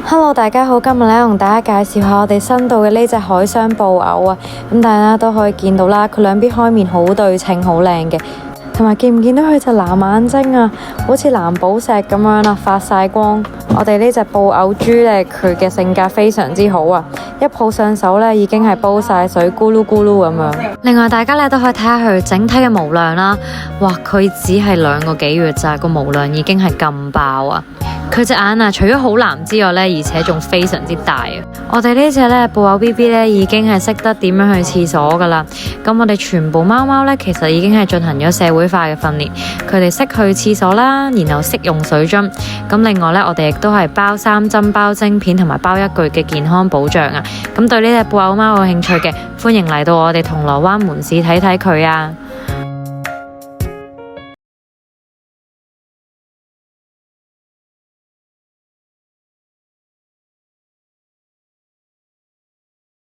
Hello， 大家好，今日咧同大家介紹下我哋新到嘅呢隻海雙布偶啊，咁大家都可以見到啦，佢兩邊開面好對稱，好靚嘅，同埋見唔見到佢隻藍眼睛啊，好似藍寶石咁樣啦，發晒光。我哋呢隻布偶豬咧，佢嘅性格非常之好啊，一抱上手咧已經係煲晒水，咕嚕咕嚕咁樣。另外大家咧都可以睇下佢整體嘅毛量啦，哇，佢只係2個幾月咋，個毛量已經係咁爆啊！佢隻眼啊，除咗好藍之外咧，而且仲非常之大啊！我哋呢隻咧布偶 BB 咧已經係識得點樣去廁所噶啦。咁我哋全部貓貓咧，其實已經係進行咗社會化嘅訓練，佢哋識去廁所啦，然後識用水樽。咁另外咧，我哋亦都係包3針、包晶片同埋包1個月嘅健康保障啊！咁對呢隻布偶貓有興趣嘅，歡迎嚟到我哋銅鑼灣門市睇睇佢啊！